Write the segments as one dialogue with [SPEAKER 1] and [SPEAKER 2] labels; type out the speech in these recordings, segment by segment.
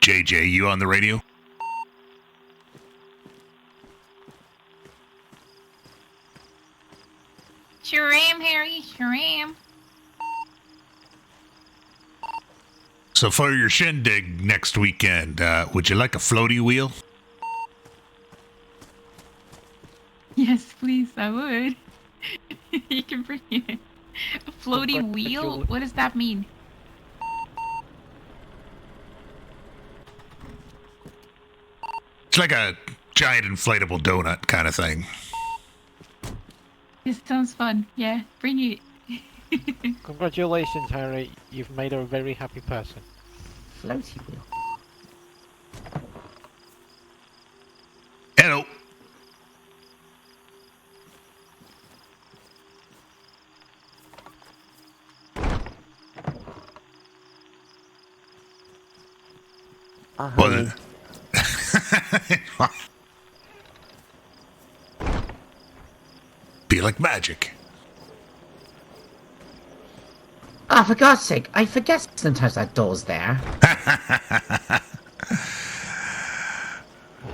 [SPEAKER 1] JJ, you on the radio?
[SPEAKER 2] Sure am, Harry. Sure am.
[SPEAKER 1] So for your shindig next weekend, would you like a floaty wheel?
[SPEAKER 2] Yes, please, I would. You can bring it. A floaty wheel? What does that mean?
[SPEAKER 1] It's like a giant inflatable donut kind of thing.
[SPEAKER 2] This sounds fun. Yeah, bring it.
[SPEAKER 3] Congratulations, Harry. You've made her a very happy person.
[SPEAKER 4] Floaty wheel.
[SPEAKER 1] Hello.
[SPEAKER 4] Honey.
[SPEAKER 1] Be like magic.
[SPEAKER 4] Oh, for God's sake, I forget sometimes that door's there.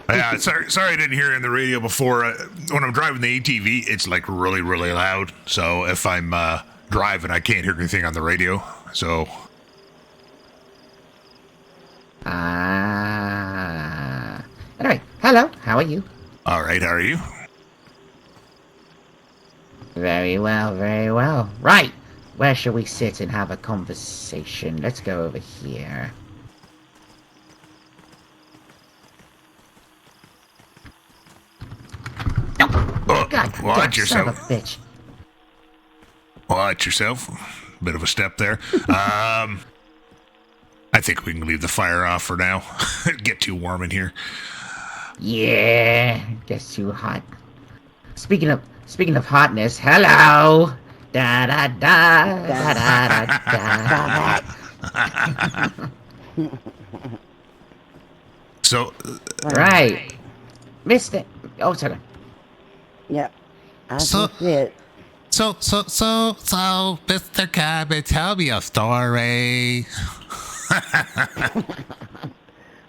[SPEAKER 1] Yeah, sorry I didn't hear it on the radio before. When I'm driving the ATV, it's like really, really loud. So if I'm driving, I can't hear anything on the radio. So.
[SPEAKER 4] Anyway, hello, how are you?
[SPEAKER 1] All right, how are you?
[SPEAKER 4] Very well, very well. Right, where shall we sit and have a conversation? Let's go over here.
[SPEAKER 1] Oh,
[SPEAKER 4] God,
[SPEAKER 1] watch
[SPEAKER 4] son of
[SPEAKER 1] yourself.
[SPEAKER 4] a bitch.
[SPEAKER 1] Watch yourself. Bit of a step there. I think we can leave the fire off for now. Get too warm in here.
[SPEAKER 4] Yeah, gets too hot. Speaking of hotness, hello. Da da da da da da.
[SPEAKER 1] So,
[SPEAKER 4] Right, Mister. Oh, sorry.
[SPEAKER 5] Yep. I
[SPEAKER 1] So-
[SPEAKER 5] can see it.
[SPEAKER 1] So, Mr. Cabot, tell me a story.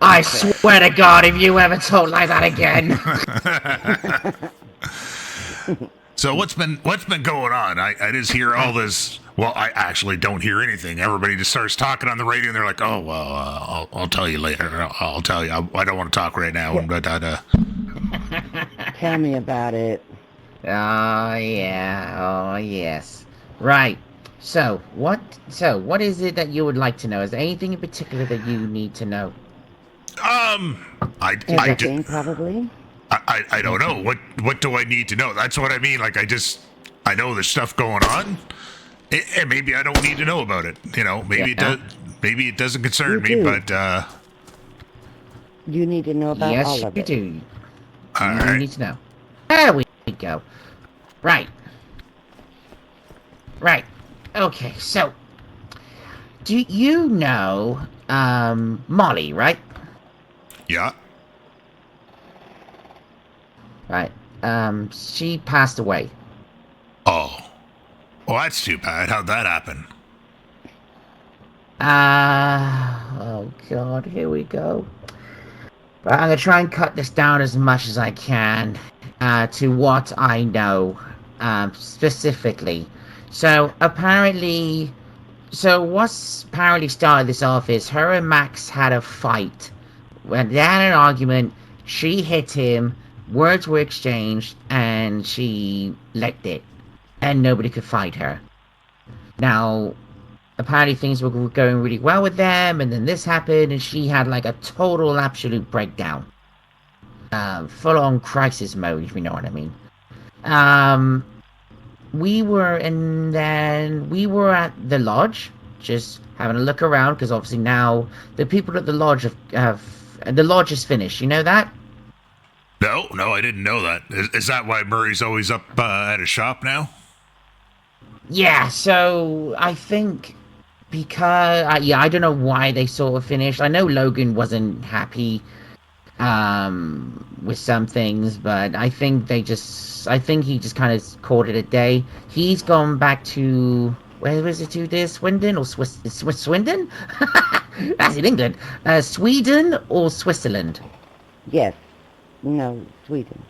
[SPEAKER 4] I swear to God, if you ever talk like that again.
[SPEAKER 1] So what's been going on? I just hear all this. Well, I actually don't hear anything. Everybody just starts talking on the radio, and they're like, "Oh, well, I'll tell you later. I'll tell you. I don't want to talk right now."
[SPEAKER 5] Tell me about it.
[SPEAKER 4] Oh yeah, oh yes. Right. So what is it that you would like to know? Is there anything in particular that you need to know?
[SPEAKER 5] Everything, probably.
[SPEAKER 1] I don't know. What do I need to know? That's what I mean. Like, I know there's stuff going on, and maybe I don't need to know about it. You know, maybe it does. Maybe it doesn't concern me,
[SPEAKER 5] do.
[SPEAKER 1] but
[SPEAKER 5] You need to know about
[SPEAKER 4] Yes,
[SPEAKER 5] all of
[SPEAKER 4] you
[SPEAKER 5] it.
[SPEAKER 4] do.
[SPEAKER 1] all
[SPEAKER 4] You
[SPEAKER 1] right.
[SPEAKER 4] need to know. There we go. Right. Right. Okay, so do you know Molly, right?
[SPEAKER 1] Yeah.
[SPEAKER 4] Right. She passed away.
[SPEAKER 1] Oh. Well, that's too bad. How'd that happen?
[SPEAKER 4] Oh God, here we go. But I'm gonna try and cut this down as much as I can to what I know specifically. So what's apparently started this off is her and Max had a fight. When they had an argument, she hit him, words were exchanged, and she licked it, and nobody could fight her. Now, apparently things were going really well with them, and then this happened, and she had like a total absolute breakdown. Full-on crisis mode, if you know what I mean. We were at the lodge, just having a look around, because obviously now the people at the lodge the lodge is finished, you know that?
[SPEAKER 1] No, I didn't know that. Is that why Murray's always up at his shop now?
[SPEAKER 4] Yeah, so I think because I don't know why they sort of finished. I know Logan wasn't happy with some things, but I think he just kind of called it a day. He's gone back to, where was it, to this Swindon or Swindon? That's in England. Sweden or Switzerland?
[SPEAKER 5] Yes. No, Sweden.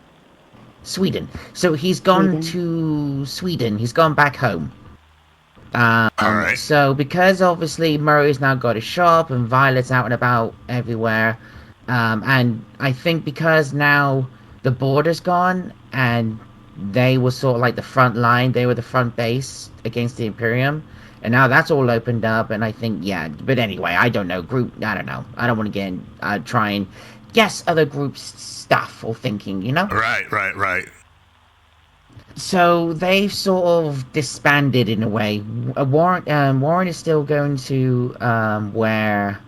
[SPEAKER 4] Sweden. So he's gone
[SPEAKER 5] Sweden.
[SPEAKER 4] to Sweden. He's gone back home.
[SPEAKER 1] All right.
[SPEAKER 4] So because obviously Murray's now got a shop and Violet's out and about everywhere, and I think because now the border's gone and they were sort of like the front line, they were the front base against the Imperium, and now that's all opened up, and I think yeah. But anyway, I don't know. I don't know. I don't want to get in, try and guess other groups' stuff or thinking, you know.
[SPEAKER 1] Right.
[SPEAKER 4] So they've sort of disbanded in a way. Warren is still going to wear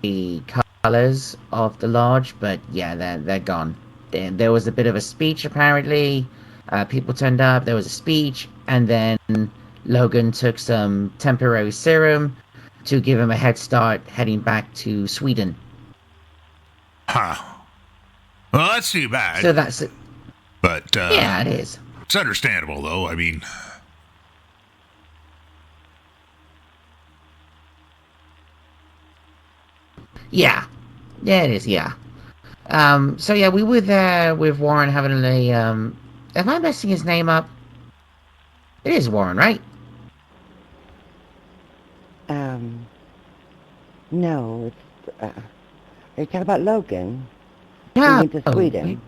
[SPEAKER 4] the colors of the lodge, but yeah, they're gone. There was a bit of a speech apparently. People turned up. There was a speech, and then Logan took some temporary serum to give him a head start heading back to Sweden.
[SPEAKER 1] Huh. Well, that's too bad.
[SPEAKER 4] So that's it.
[SPEAKER 1] But
[SPEAKER 4] Yeah, it is.
[SPEAKER 1] it's understandable, though. I mean,
[SPEAKER 4] Yeah, it is. Yeah. So yeah, we were there with Warren having a. Am I messing his name up? It is Warren, right?
[SPEAKER 5] No, it's, are you talking about Logan?
[SPEAKER 4] No.
[SPEAKER 5] He went to Sweden.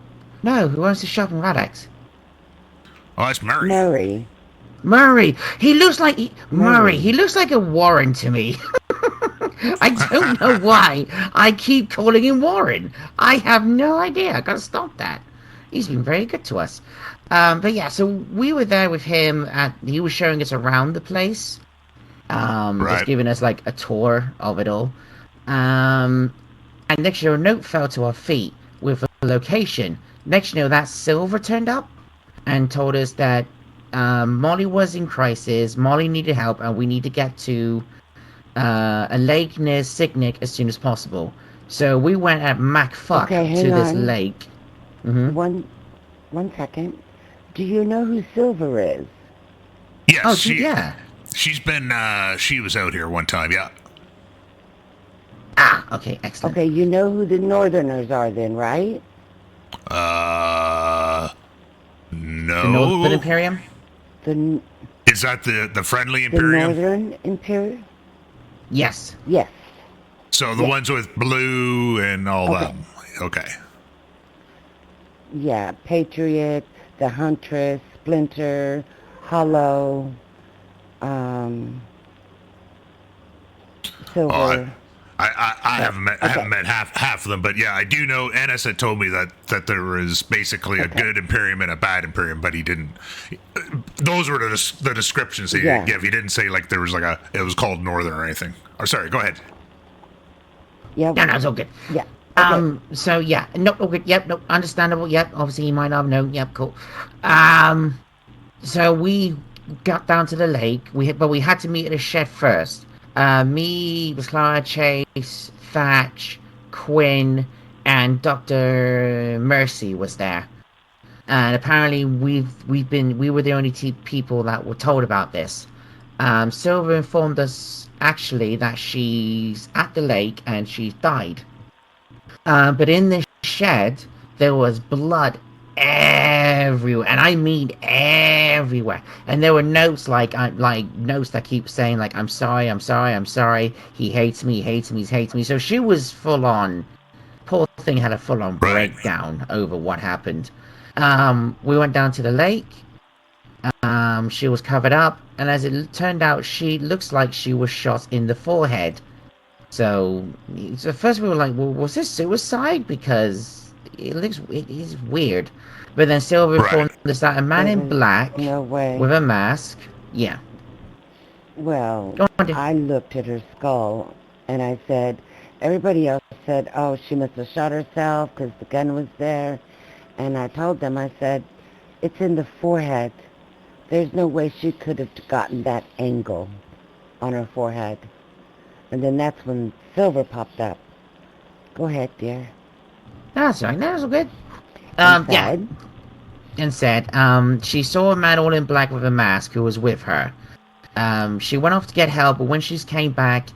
[SPEAKER 4] No, who owns the shop in Radax?
[SPEAKER 1] oh, that's Murray.
[SPEAKER 5] Murray.
[SPEAKER 4] Murray. He looks like Murray.
[SPEAKER 5] Murray.
[SPEAKER 4] He looks like a Warren to me. I don't know why I keep calling him Warren. I have no idea. I gotta stop that. He's been very good to us. But yeah, so we were there with him. He was showing us around the place.
[SPEAKER 1] Right.
[SPEAKER 4] Just giving us like a tour of it all. And next year a note fell to our feet with a location. Next year that Silver turned up and told us that Molly was in crisis. Molly needed help, and we need to get to a lake near Signic as soon as possible. So we went at MacFuck
[SPEAKER 5] Okay,
[SPEAKER 4] to
[SPEAKER 5] hang
[SPEAKER 4] this
[SPEAKER 5] on.
[SPEAKER 4] lake. Mm-hmm.
[SPEAKER 5] One second. Do you know who Silver is?
[SPEAKER 1] Yes,
[SPEAKER 4] Oh, yeah.
[SPEAKER 1] She's been, she was out here one time, yeah.
[SPEAKER 4] Ah, okay, excellent.
[SPEAKER 5] Okay, you know who the Northerners are then, right?
[SPEAKER 1] No.
[SPEAKER 4] The Northern Imperium?
[SPEAKER 5] The
[SPEAKER 1] Is that the friendly
[SPEAKER 5] the
[SPEAKER 1] Imperium?
[SPEAKER 5] Northern Imperium?
[SPEAKER 4] Yes.
[SPEAKER 5] Yes.
[SPEAKER 1] So the
[SPEAKER 5] Yeah.
[SPEAKER 1] ones with blue and all
[SPEAKER 5] Okay.
[SPEAKER 1] that. Okay.
[SPEAKER 5] Yeah, Patriot, the Huntress, Splinter, Hollow, Silver.
[SPEAKER 1] Oh, I haven't met
[SPEAKER 5] Okay.
[SPEAKER 1] half of them, but yeah, I do know. Ennis had told me that there was basically a
[SPEAKER 5] Okay.
[SPEAKER 1] good Imperium and a bad Imperium, but he didn't. Those were the descriptions he
[SPEAKER 5] Yeah.
[SPEAKER 1] didn't give. He didn't say like there was like it was called Northern or anything. Or sorry, go ahead.
[SPEAKER 5] Yeah.
[SPEAKER 4] No, it's all good.
[SPEAKER 5] Yeah. Okay.
[SPEAKER 4] So yeah, no, okay, yep, no, understandable, yep, obviously you might not have known, yep, cool. So we got down to the lake, but we had to meet at a shed first. Me, Clara, Chase, Thatch, Quinn, and Dr. Mercy was there. And apparently we were the only people that were told about this. Silver informed us actually that she's at the lake and she's died. But in the shed, there was blood everywhere, and I mean everywhere. And there were notes like notes that keep saying like, "I'm sorry, I'm sorry, I'm sorry. He hates me, he hates me, he hates me." So she was full on. Poor thing had a full on
[SPEAKER 1] Right.
[SPEAKER 4] breakdown over what happened. We went down to the lake. She was covered up, and as it turned out, she looks like she was shot in the forehead. So first we were like, well, was this suicide? Because it is weird. But then Silver
[SPEAKER 1] Right.
[SPEAKER 4] informed us that a man in black
[SPEAKER 5] No way.
[SPEAKER 4] with a mask. Yeah.
[SPEAKER 5] Well,
[SPEAKER 4] Go on, dear.
[SPEAKER 5] I looked at her skull and I said, everybody else said, oh, she must have shot herself because the gun was there. And I told them, I said, it's in the forehead. There's no way she could have gotten that angle on her forehead. And then that's when Silver popped up. Go ahead, dear.
[SPEAKER 4] That's right. That was good.
[SPEAKER 5] And
[SPEAKER 4] Yeah.
[SPEAKER 5] said,
[SPEAKER 4] And said, she saw a man all in black with a mask who was with her. She went off to get help, but when she came back,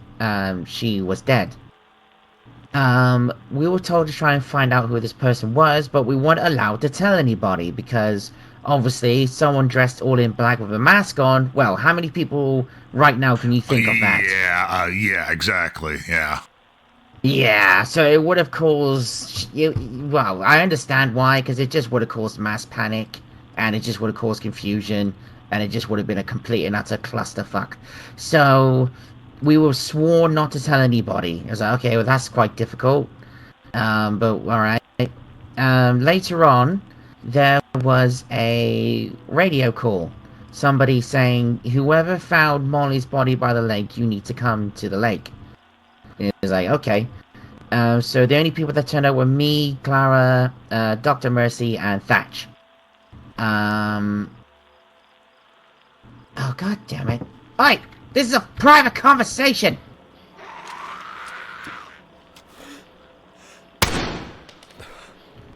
[SPEAKER 4] she was dead. We were told to try and find out who this person was, but we weren't allowed to tell anybody because obviously someone dressed all in black with a mask on. Well, how many people right now can you think of that?
[SPEAKER 1] Yeah, exactly. Yeah.
[SPEAKER 4] Yeah, so it would have caused. Well, I understand why, because it just would have caused mass panic, and it just would have caused confusion, and it just would have been a complete and utter clusterfuck. So we were sworn not to tell anybody. I was like, okay, well that's quite difficult. But all right. Later on, there was a radio call. Somebody saying, "Whoever found Molly's body by the lake, you need to come to the lake." And it was like, okay. So the only people that turned up were me, Clara, Dr. Mercy, and Thatch. Oh, god damn it. Oi! This is a private conversation!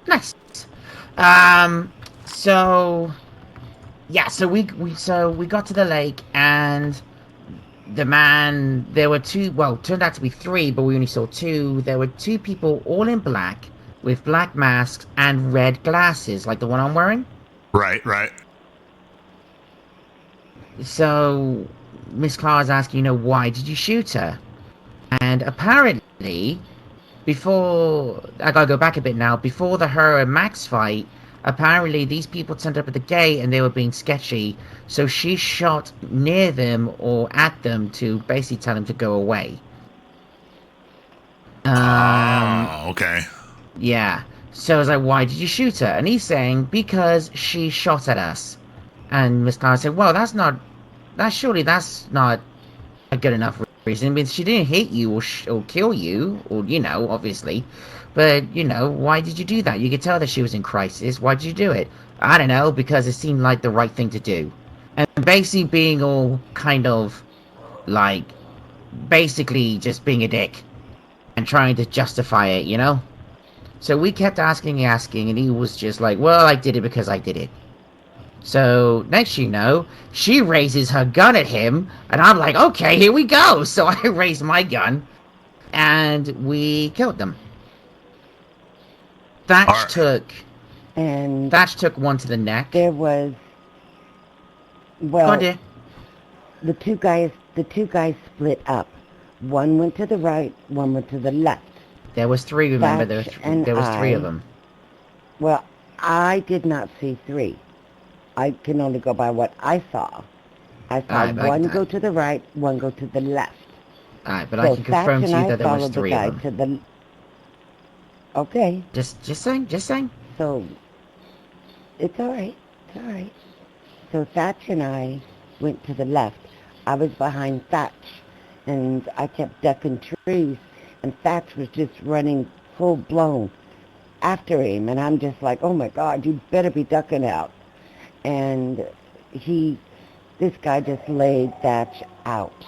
[SPEAKER 4] Nice. So... Yeah, so we got to the lake, and the man, there were two, well, turned out to be three, but we only saw two. There were two people all in black with black masks and red glasses, like the one I'm wearing.
[SPEAKER 1] Right.
[SPEAKER 4] So Miss Clara's asking, why did you shoot her? And apparently, before, I gotta go back a bit now, before the her and Max fight, apparently these people turned up at the gate and they were being sketchy, so she shot near them or at them to basically tell them to go away.
[SPEAKER 1] Okay.
[SPEAKER 4] Yeah. So I was like, why did you shoot her? And he's saying, because she shot at us. And Miss Clara said, well, that's not a good enough reason. I mean, she didn't hit you or kill you, or, obviously. But, why did you do that? You could tell that she was in crisis. Why did you do it? I don't know, because it seemed like the right thing to do. And basically being all kind of, like, basically just being a dick. And trying to justify it, So we kept asking, and he was just like, well, I did it because I did it. So, next you know, she raises her gun at him, and I'm like, okay, here we go! So I raised my gun, and we killed them. Thatch took one to the neck.
[SPEAKER 5] There was, well,
[SPEAKER 4] Oh, dear.
[SPEAKER 5] the two guys split up. One went to the right, one went to the left.
[SPEAKER 4] There was three, remember? There was three of them.
[SPEAKER 5] Well, I did not see three. I can only go by what I saw. I saw one go to the right, one go to the left.
[SPEAKER 4] Alright, but so I can confirm to you that there was three of them.
[SPEAKER 5] Okay.
[SPEAKER 4] Just saying.
[SPEAKER 5] So, it's alright. So Thatch and I went to the left. I was behind Thatch, and I kept ducking trees, and Thatch was just running full-blown after him, and I'm just like, oh my God, you better be ducking out. And this guy just laid Thatch out.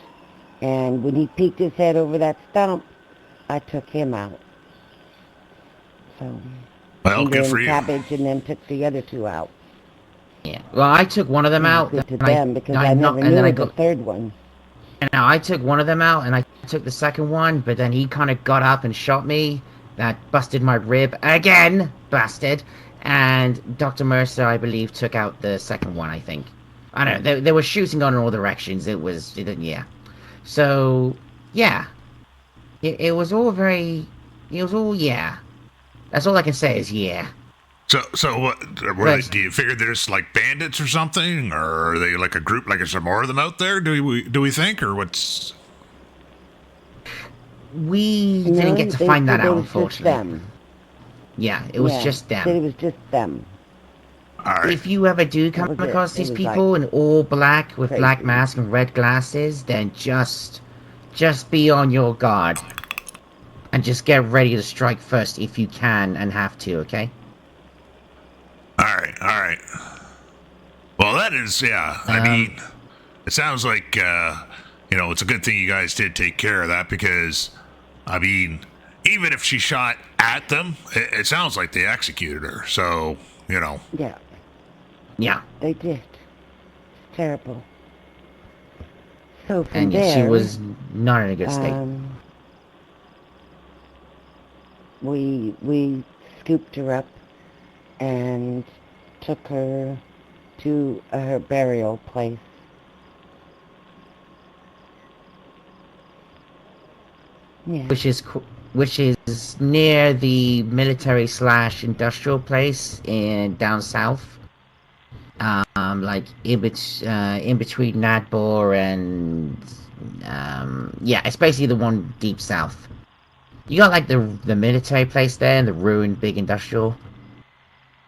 [SPEAKER 5] And when he peeked his head over that stump, I took him out. So,
[SPEAKER 1] well, good for you.
[SPEAKER 5] Cabbage and then took the other two out.
[SPEAKER 4] Yeah. Well, I took one of them out.
[SPEAKER 5] Good to them, because I never knew the third one.
[SPEAKER 4] And I took one of them out, and I took the second one, but then he kind of got up and shot me. That busted my rib again, bastard. And Dr. Mercer, I believe, took out the second one, I think. I don't know. They were shooting on in all directions. Yeah. So, yeah. It was all yeah. That's all I can say is yeah.
[SPEAKER 1] So what? Do you figure they're just like bandits or something, or are they like a group? Like, is there more of them out there? Do we think, or what's?
[SPEAKER 4] We didn't get to find that out, unfortunately. Yeah, it was just them.
[SPEAKER 5] It was just them.
[SPEAKER 1] All right.
[SPEAKER 4] If you ever do come across these people in all black with black masks and red glasses, then just be on your guard. And just get ready to strike first if you can and have to, okay?
[SPEAKER 1] All right. Well, that is, yeah. I mean, it sounds like, it's a good thing you guys did take care of that, because, I mean, even if she shot at them, it sounds like they executed her. So,
[SPEAKER 5] Yeah.
[SPEAKER 4] Yeah.
[SPEAKER 5] They did. It's terrible. So from there...
[SPEAKER 4] And she was not in a good state.
[SPEAKER 5] we scooped her up and took her to her burial place. Yeah.
[SPEAKER 4] Which is near the military/industrial place in down south. Like in between Nadbor and yeah, it's basically the one deep south. You got like the military place there and the ruined big industrial.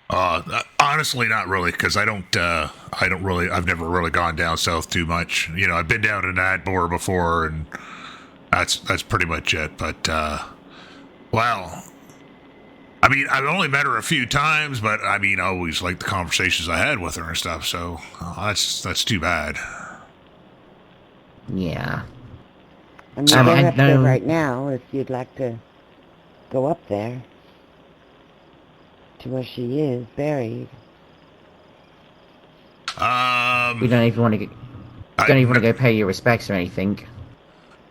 [SPEAKER 1] Honestly, not really, because I don't really, I've never really gone down south too much. You know, I've been down to Nadbor before, and that's pretty much it. But, well, I mean, I've only met her a few times, but I mean, I always liked the conversations I had with her and stuff, so that's too bad.
[SPEAKER 4] Yeah.
[SPEAKER 5] I mean, they're up there right now, if you'd like to go up there to where she is buried.
[SPEAKER 4] We don't even want to go pay your respects or anything.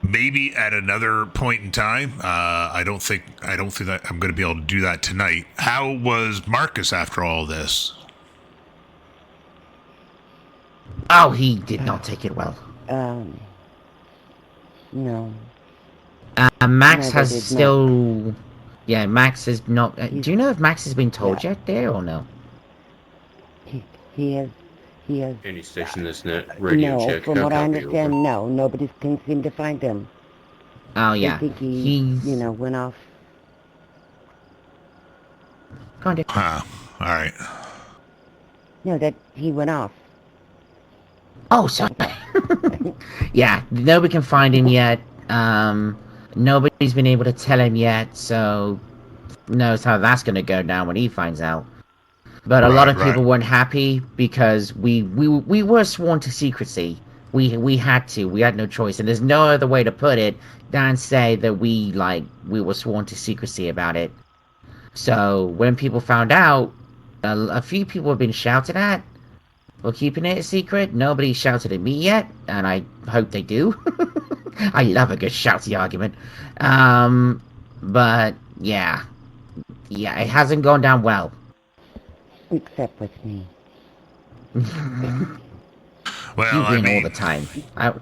[SPEAKER 1] Maybe at another point in time. I don't think that I'm going to be able to do that tonight. How was Marcus after all this?
[SPEAKER 4] Oh, he did not take it well.
[SPEAKER 5] No.
[SPEAKER 4] Max
[SPEAKER 5] No,
[SPEAKER 4] has still... Yeah, Max has not... do you know if Max has been told yet there or no?
[SPEAKER 5] He has...
[SPEAKER 6] Any station that's net radio
[SPEAKER 5] no,
[SPEAKER 6] check.
[SPEAKER 5] from what I
[SPEAKER 6] copy,
[SPEAKER 5] understand,
[SPEAKER 6] over.
[SPEAKER 5] no. Nobody can seem to find him.
[SPEAKER 4] Oh, yeah.
[SPEAKER 5] I think he, went off.
[SPEAKER 4] Kind of.
[SPEAKER 1] Huh. All right.
[SPEAKER 5] No, that he went off.
[SPEAKER 4] Oh, sorry. Yeah, nobody can find him yet. Nobody's been able to tell him yet, so knows how that's gonna go down when he finds out. But a lot of people weren't happy because we were sworn to secrecy. We had to. We had no choice, and there's no other way to put it than say that we were sworn to secrecy about it. So when people found out, a few people have been shouted at for keeping it a secret. Nobody shouted at me yet, and I hope they do. I love a good shouty argument. But yeah, it hasn't gone down well.
[SPEAKER 5] Except with me.
[SPEAKER 1] Well,
[SPEAKER 4] you win all the time.
[SPEAKER 1] I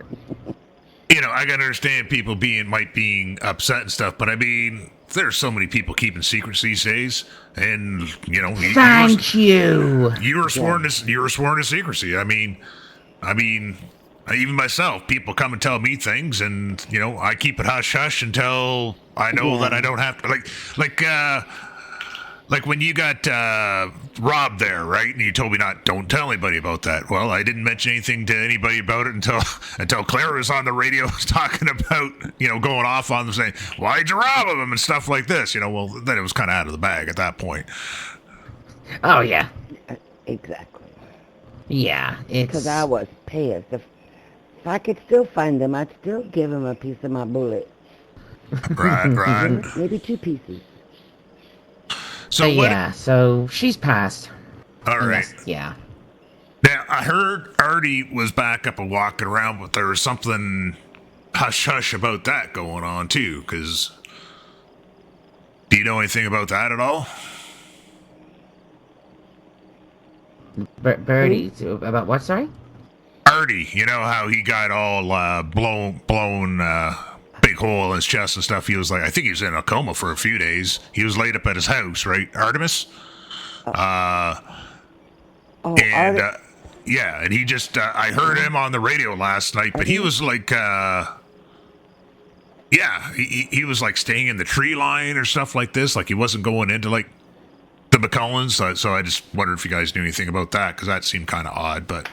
[SPEAKER 1] can understand people being upset and stuff, but I mean, there's so many people keeping secrets these days, and
[SPEAKER 4] Thank you.
[SPEAKER 1] You were sworn to secrecy. I mean, even myself, people come and tell me things, and I keep it hush hush until I know that I don't have to like when you got robbed there, right? And you told me don't tell anybody about that. Well, I didn't mention anything to anybody about it until Claire was on the radio talking about, going off on them saying, why'd you rob him and stuff like this? Well, then it was kind of out of the bag at that point.
[SPEAKER 4] Oh, yeah.
[SPEAKER 5] Exactly.
[SPEAKER 4] Yeah, it's...
[SPEAKER 5] Because I was pissed. If I could still find them, I'd still give him a piece of my bullet.
[SPEAKER 1] Right.
[SPEAKER 5] Maybe 2 pieces.
[SPEAKER 4] So she's passed.
[SPEAKER 1] All right.
[SPEAKER 4] Yeah.
[SPEAKER 1] Now, I heard Artie was back up and walking around, but there was something hush-hush about that going on, too, because... Do you know anything about that at all?
[SPEAKER 4] Birdie, about what, sorry?
[SPEAKER 1] Artie, you know how he got all blown big hole in his chest and stuff. He was I think he was in a coma for a few days. He was laid up at his house, right? Artemis? And he just, I heard him on the radio last night, but he was he was staying in the tree line or stuff like this. He wasn't going into the McCullens. So I just wondered if you guys knew anything about that, because that seemed kind of odd, but.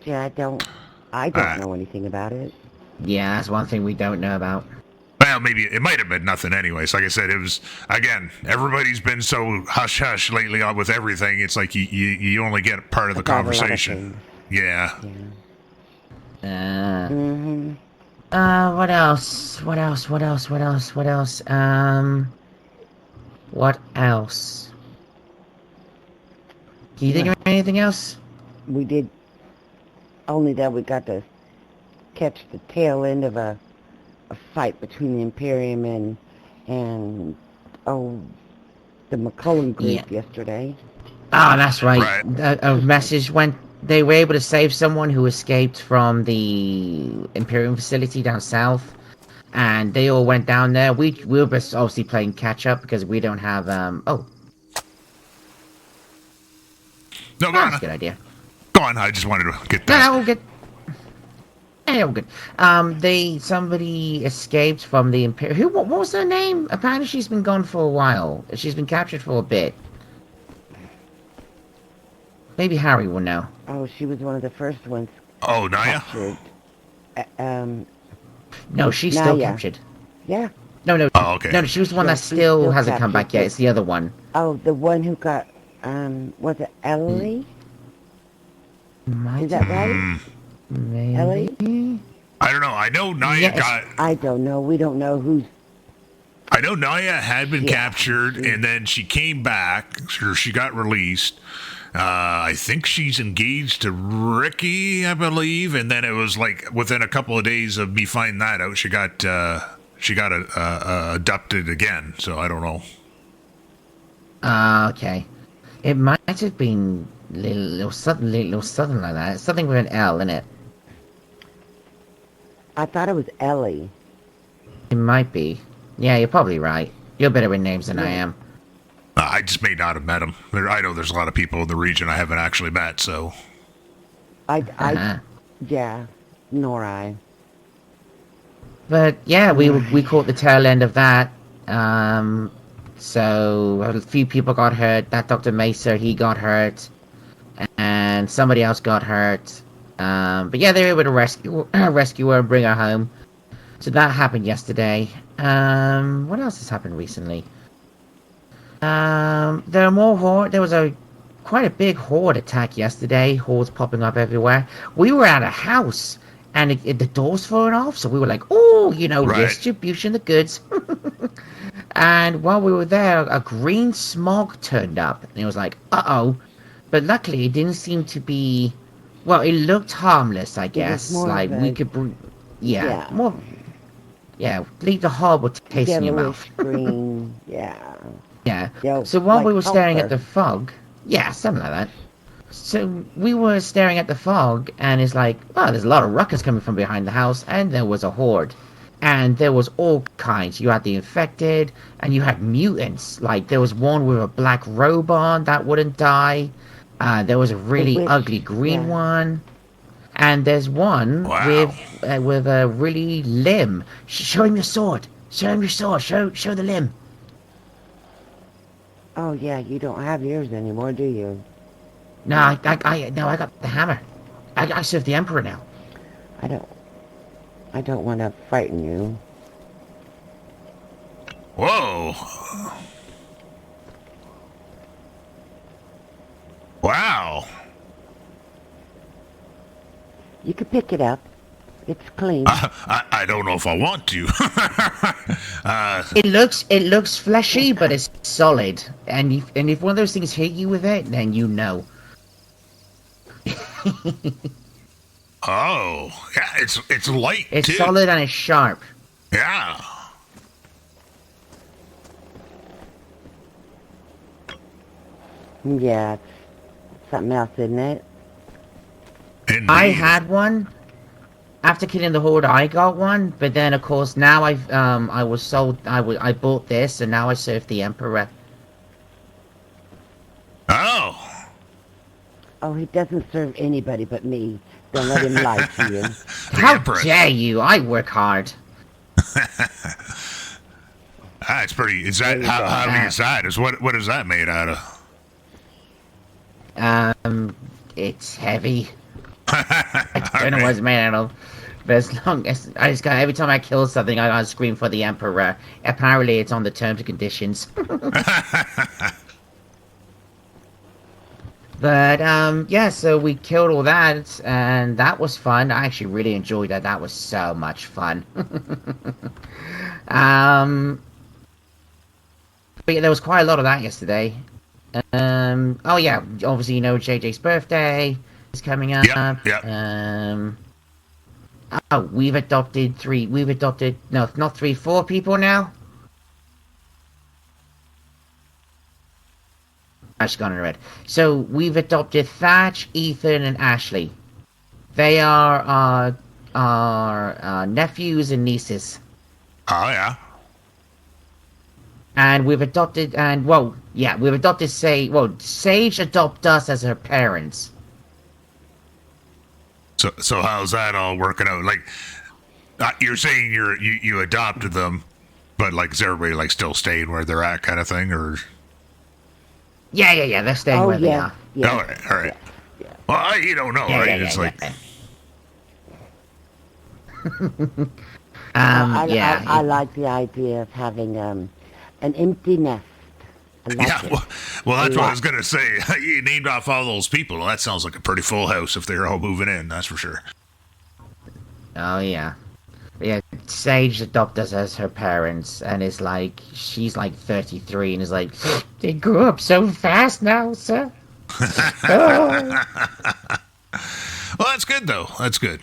[SPEAKER 5] Yeah, I don't know anything about it.
[SPEAKER 4] Yeah, that's one thing we don't know about.
[SPEAKER 1] Well, maybe it might have been nothing anyways. Like I said, it was, again, everybody's been so hush-hush lately on with everything. It's you only get part of the conversation. Yeah.
[SPEAKER 4] What else? What else? Do you think of anything else?
[SPEAKER 5] We did. Only that we got to catch the tail end of a a fight between the Imperium and the McCullen group yesterday.
[SPEAKER 4] Ah, that's right.
[SPEAKER 1] Right.
[SPEAKER 4] A message went. They were able to save someone who escaped from the Imperium facility down south, and they all went down there. We were just obviously playing catch up because we don't have Oh,
[SPEAKER 1] No, go
[SPEAKER 4] that's
[SPEAKER 1] on.
[SPEAKER 4] a good idea.
[SPEAKER 1] Go on. I just wanted to get
[SPEAKER 4] No,
[SPEAKER 1] that.
[SPEAKER 4] no, we'll get. Yeah, we're good. Somebody escaped from the Imperium. Who? What was her name? Apparently, she's been gone for a while. She's been captured for a bit. Maybe Harry will know.
[SPEAKER 5] Oh, she was one of the first ones
[SPEAKER 1] Oh, Naya?
[SPEAKER 5] captured.
[SPEAKER 4] No, she's still
[SPEAKER 5] Naya.
[SPEAKER 4] captured.
[SPEAKER 5] Yeah.
[SPEAKER 4] No,
[SPEAKER 1] Oh, okay.
[SPEAKER 4] no, she was the one
[SPEAKER 5] Yeah,
[SPEAKER 4] that
[SPEAKER 5] she's
[SPEAKER 4] still
[SPEAKER 5] still
[SPEAKER 4] hasn't come back
[SPEAKER 5] captured,
[SPEAKER 4] yet.
[SPEAKER 5] but-
[SPEAKER 4] It's the other one.
[SPEAKER 5] Oh, the one who got, was it Ellie? Is that right?
[SPEAKER 4] Maybe.
[SPEAKER 5] Ellie?
[SPEAKER 1] I don't know. I know Naya
[SPEAKER 4] Yes.
[SPEAKER 1] got.
[SPEAKER 5] I don't know. We don't know who's...
[SPEAKER 1] I know Naya had been
[SPEAKER 5] Yeah.
[SPEAKER 1] captured, and then she came back, or she got released. I think she's engaged to Ricky, I believe, and then it was like within a couple of days of me finding that out, she got abducted again. So I don't know.
[SPEAKER 4] Okay. It might have been little something like that. Something with an L in it.
[SPEAKER 5] I thought it was Ellie.
[SPEAKER 4] It might be. Yeah, you're probably right. You're better with names than I
[SPEAKER 5] Yeah.
[SPEAKER 4] am.
[SPEAKER 1] I just may not have met him. I know there's a lot of people in the region I haven't actually met, so.
[SPEAKER 4] Uh-huh.
[SPEAKER 5] Yeah, nor I.
[SPEAKER 4] But yeah, we caught the tail end of that. So a few people got hurt. That Dr. Mesa, he got hurt, and somebody else got hurt. But yeah, they were able to rescue her and bring her home. So that happened yesterday. What else has happened recently? There are more horde. There was quite a big horde attack yesterday. Hordes popping up everywhere. We were at a house, and the doors falling off. So we were like, "Oh,
[SPEAKER 1] Right.
[SPEAKER 4] distribution of goods." And while we were there, a green smog turned up, and it was like, "Uh-oh!" But luckily, it didn't seem to be. Well, it looked harmless, I guess.
[SPEAKER 5] more
[SPEAKER 4] Like
[SPEAKER 5] of
[SPEAKER 4] we
[SPEAKER 5] a-
[SPEAKER 4] could,
[SPEAKER 5] yeah.
[SPEAKER 4] more. Yeah, leave the horrible taste in your mouth.
[SPEAKER 5] Yellowish green. Yeah.
[SPEAKER 4] Yeah.
[SPEAKER 5] Yeah,
[SPEAKER 4] So while
[SPEAKER 5] like
[SPEAKER 4] we were staring at
[SPEAKER 5] sulfur.
[SPEAKER 4] the fog, yeah, something like that. So we were staring at the fog, and it's like, oh, there's a lot of ruckus coming from behind the house, and there was a horde. And there was all kinds. You had the infected, and you had mutants. Like, there was one with a black robe on that wouldn't die. There was a really
[SPEAKER 5] witch,
[SPEAKER 4] ugly green
[SPEAKER 5] yeah.
[SPEAKER 4] one. And there's one
[SPEAKER 1] Wow.
[SPEAKER 4] with a really limb. Show him your sword. Show him your sword. Show the limb.
[SPEAKER 5] Oh, yeah, you don't have yours anymore, do you?
[SPEAKER 4] No, I got the hammer. I serve the Emperor now.
[SPEAKER 5] I don't want to frighten you.
[SPEAKER 1] Whoa. Wow.
[SPEAKER 5] You could pick it up. It's clean.
[SPEAKER 1] I don't know if I want to.
[SPEAKER 4] It looks fleshy, but it's solid. And if one of those things hit you with it, then you know.
[SPEAKER 1] Oh, yeah, it's light
[SPEAKER 4] It's
[SPEAKER 1] too.
[SPEAKER 4] solid and it's sharp.
[SPEAKER 1] Yeah.
[SPEAKER 5] Yeah, it's something else, isn't it?
[SPEAKER 1] Indeed.
[SPEAKER 4] I had one. After killing the horde, I got one. But then, of course, now I bought this, and now I serve the Emperor.
[SPEAKER 1] Oh.
[SPEAKER 5] Oh, he doesn't serve anybody but me. Don't let him lie to you.
[SPEAKER 4] How
[SPEAKER 1] Emperor.
[SPEAKER 4] dare you? I work hard.
[SPEAKER 1] It's pretty. Is that
[SPEAKER 5] There you
[SPEAKER 1] how
[SPEAKER 5] go.
[SPEAKER 1] heavy is that? What is that made out of?
[SPEAKER 4] It's heavy. I don't know what it's made out of. But as long as I just got every time I kill something, I gotta scream for the Emperor. Apparently, it's on the terms and conditions. But yeah, so we killed all that, and that was fun. I actually really enjoyed that. That was so much fun. But yeah, there was quite a lot of that yesterday. Oh yeah, obviously JJ's birthday is coming up.
[SPEAKER 1] Yep.
[SPEAKER 4] Oh, we've adopted three. We've adopted no, not three, four people now. I've gone in red. So we've adopted Thatch, Ethan, and Ashley. They are our nephews and nieces.
[SPEAKER 1] Oh yeah.
[SPEAKER 4] And we've adopted, and well, yeah, we've adopted Sage. Well, Sage adopted us as her parents.
[SPEAKER 1] So how's that all working out? Like, you're saying you adopted them, but like is everybody like still staying where they're at, kind of thing, or?
[SPEAKER 4] Yeah. They're staying where they
[SPEAKER 5] yeah.
[SPEAKER 4] are.
[SPEAKER 5] Yeah.
[SPEAKER 1] All right.
[SPEAKER 5] Yeah.
[SPEAKER 1] Well, you don't know, right? It's like.
[SPEAKER 5] I like the idea of having an empty nest. I like
[SPEAKER 1] Yeah,
[SPEAKER 5] it.
[SPEAKER 1] well, that's what I was gonna say. You named off all those people. That sounds like a pretty full house if they're all moving in. That's for sure.
[SPEAKER 4] Oh yeah. Yeah, Sage adopted us as her parents, and is like, she's like 33, and is like, they grew up so fast now, sir.
[SPEAKER 1] Well, that's good though. That's good.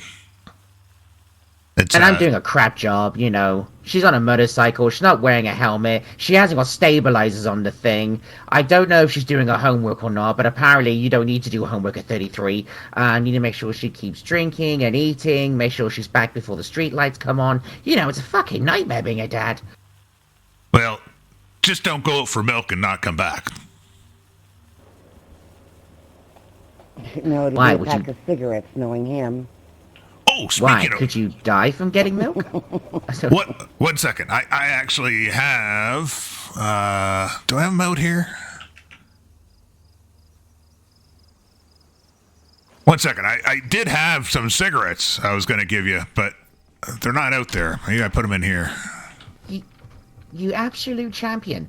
[SPEAKER 1] It's,
[SPEAKER 4] And I'm doing a crap job, you know. She's on a motorcycle, she's not wearing a helmet, she hasn't got stabilizers on the thing. I don't know if she's doing her homework or not, but apparently you don't need to do homework at 33. You need to make sure she keeps drinking and eating, make sure she's back before the street lights come on. You know, it's a fucking nightmare being a dad.
[SPEAKER 1] Well, just don't go out for milk and not come back.
[SPEAKER 5] No, it'll
[SPEAKER 4] Why,
[SPEAKER 5] be a
[SPEAKER 4] would
[SPEAKER 5] pack
[SPEAKER 4] you-
[SPEAKER 5] of cigarettes, knowing him.
[SPEAKER 1] Oh,
[SPEAKER 4] Why?
[SPEAKER 1] speaking of
[SPEAKER 4] Could you die from getting milk?
[SPEAKER 1] what? 1 second. I actually have. Do I have them out here? 1 second. I did have some cigarettes I was going to give you, but they're not out there. Maybe I put them in here.
[SPEAKER 4] You absolute champion.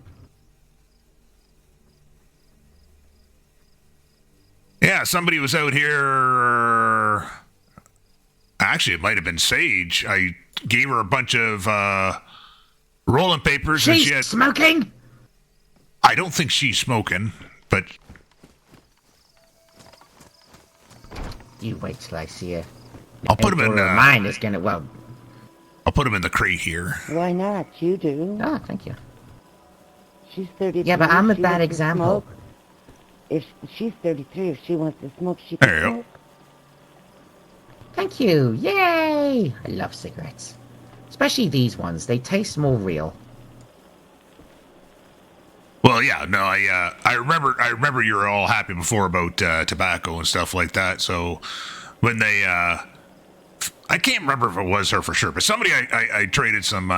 [SPEAKER 1] Yeah, somebody was out here. Actually, it might have been Sage. I gave her a bunch of rolling papers, and
[SPEAKER 4] She's
[SPEAKER 1] she had.
[SPEAKER 4] smoking?
[SPEAKER 1] I don't think she's smoking, but
[SPEAKER 4] You wait till I see her.
[SPEAKER 1] I'll put them in.
[SPEAKER 4] Mine is gonna, well...
[SPEAKER 1] I'll put them in the crate here.
[SPEAKER 5] Why not? You do.
[SPEAKER 4] Oh, thank you.
[SPEAKER 5] She's 33.
[SPEAKER 4] Yeah, but I'm a
[SPEAKER 5] she
[SPEAKER 4] bad
[SPEAKER 5] wants to
[SPEAKER 4] example.
[SPEAKER 5] smoke. If she's 33, if she wants to smoke, she can
[SPEAKER 1] There you go.
[SPEAKER 5] smoke.
[SPEAKER 4] Thank you. Yay! I love cigarettes. Especially these ones. They taste more real.
[SPEAKER 1] Well, yeah, no, I remember you were all happy before about tobacco and stuff like that. So when they, I can't remember if it was her for sure, but somebody I traded some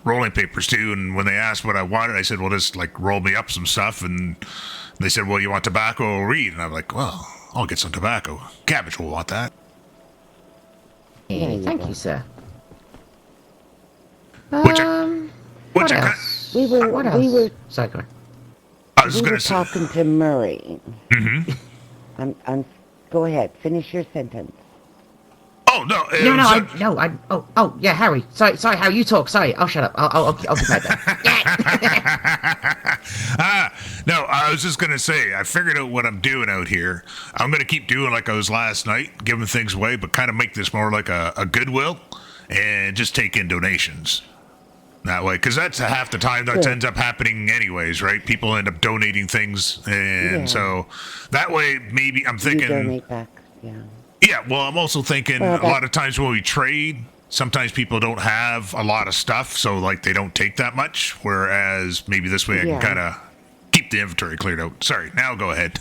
[SPEAKER 1] rolling papers to, and when they asked what I wanted, I said, well, just like roll me up some stuff, and they said, well, you want tobacco or weed? And I'm like, well, I'll get some tobacco. Cabbage will want that.
[SPEAKER 4] Hey,
[SPEAKER 5] There you
[SPEAKER 4] thank
[SPEAKER 5] go.
[SPEAKER 4] you, sir.
[SPEAKER 1] Which
[SPEAKER 4] What
[SPEAKER 1] I
[SPEAKER 4] else?
[SPEAKER 5] We were-
[SPEAKER 4] What
[SPEAKER 5] we
[SPEAKER 4] else?
[SPEAKER 5] were-
[SPEAKER 4] Sorry, go on.
[SPEAKER 1] I was
[SPEAKER 5] We
[SPEAKER 1] going
[SPEAKER 5] were
[SPEAKER 1] to say,
[SPEAKER 5] talking to Murray.
[SPEAKER 1] mm-hmm.
[SPEAKER 5] Go ahead. Finish your sentence.
[SPEAKER 1] Oh, no.
[SPEAKER 4] Yeah, Harry. Sorry, Harry, you talk. Sorry, I'll shut up. I'll be right back.
[SPEAKER 1] No, I was just going to say, I figured out what I'm doing out here. I'm going to keep doing like I was last night, giving things away, but kind of make this more like a Goodwill and just take in donations. That way, because that's half the time that
[SPEAKER 5] Sure.
[SPEAKER 1] ends up happening anyways, right? People end up donating things, and
[SPEAKER 5] Yeah.
[SPEAKER 1] so that way, maybe I'm
[SPEAKER 5] You
[SPEAKER 1] thinking,
[SPEAKER 5] donate back. Yeah.
[SPEAKER 1] yeah, well, I'm also thinking
[SPEAKER 5] Well,
[SPEAKER 1] a lot of times when we trade, sometimes people don't have a lot of stuff, so like they don't take that much, whereas maybe this way I
[SPEAKER 5] Yeah.
[SPEAKER 1] can kind of keep the inventory cleared out. Sorry, now go ahead.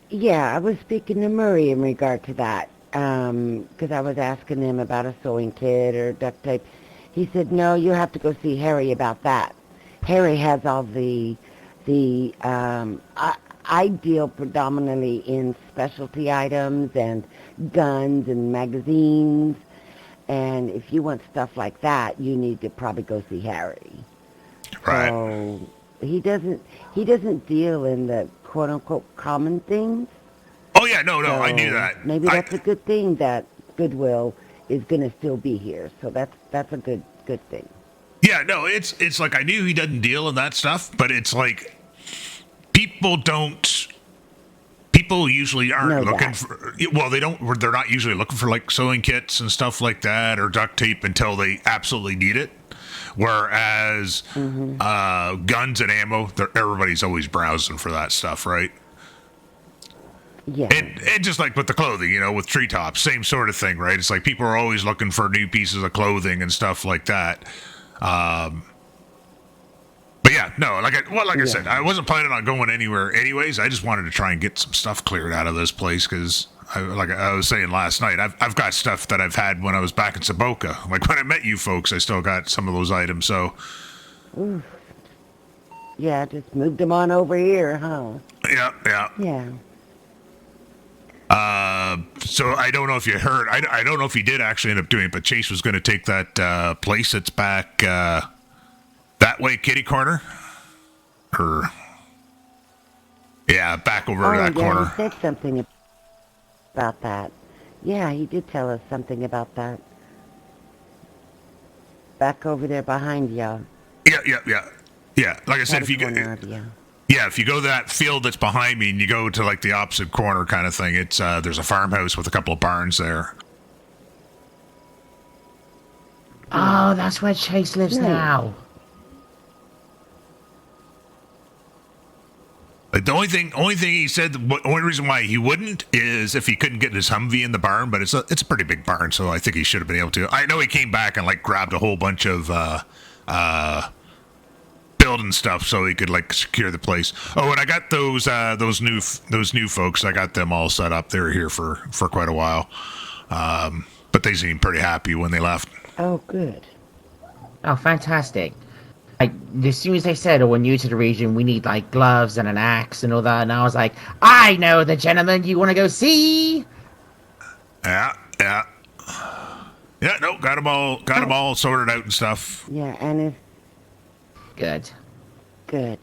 [SPEAKER 5] Yeah, I was speaking to Murray in regard to that, because I was asking him about a sewing kit or duct tape. He said, no, you have to go see Harry about that. Harry has all I deal predominantly in specialty items and guns and magazines, and if you want stuff like that, you need to probably go see Harry.
[SPEAKER 1] Right.
[SPEAKER 5] So he doesn't deal in the quote unquote common things.
[SPEAKER 1] Oh yeah, no, I knew
[SPEAKER 5] So
[SPEAKER 1] that.
[SPEAKER 5] Maybe
[SPEAKER 1] I-
[SPEAKER 5] that's a good thing that Goodwill is going to still be here. So that's a good thing.
[SPEAKER 1] Yeah, no, it's like I knew he doesn't deal in that stuff, but it's like people don't people usually aren't
[SPEAKER 5] know
[SPEAKER 1] looking
[SPEAKER 5] that.
[SPEAKER 1] for. Well, they're not usually looking for like sewing kits and stuff like that or duct tape until they absolutely need it. Whereas guns and ammo, everybody's always browsing for that stuff, right?
[SPEAKER 5] Yeah.
[SPEAKER 1] And just like with the clothing, with treetops, same sort of thing, right? It's like people are always looking for new pieces of clothing and stuff like that. But yeah, no, like I said, I wasn't planning on going anywhere anyways. I just wanted to try and get some stuff cleared out of this place because, like I was saying last night, I've got stuff that I've had when I was back in Saboka. Like when I met you folks, I still got some of those items. So
[SPEAKER 5] Oof. Yeah, just moved them on over here, huh?
[SPEAKER 1] yeah.
[SPEAKER 5] Yeah.
[SPEAKER 1] So I don't know if you heard. I don't know if he did actually end up doing it, but Chase was going to take that place that's back that way, Kitty Corner, or back over to that corner.
[SPEAKER 5] He said something about that. Yeah, he did tell us something about that. Back over there behind you.
[SPEAKER 1] Yeah. Like I said, if you go. Yeah, if you go to that field that's behind me and you go to like the opposite corner kind of thing, it's there's a farmhouse with a couple of barns there.
[SPEAKER 4] Oh, that's where Chase lives now.
[SPEAKER 1] Like the only thing he said, the only reason why he wouldn't is if he couldn't get his Humvee in the barn, but it's a pretty big barn, so I think he should have been able to. I know he came back and like grabbed a whole bunch of building stuff so he could like secure the place. Oh, and I got those new folks. I got them all set up. They were here for quite a while, but they seemed pretty happy when they left.
[SPEAKER 5] Oh, good.
[SPEAKER 4] Oh, fantastic. Like, as soon as they said, we're new to the region, we need, like, gloves and an axe and all that, and I was like, I know the gentleman you want to go see!
[SPEAKER 1] Yeah, no, got them all sorted out and stuff.
[SPEAKER 5] Yeah, and
[SPEAKER 4] Good.
[SPEAKER 5] Good.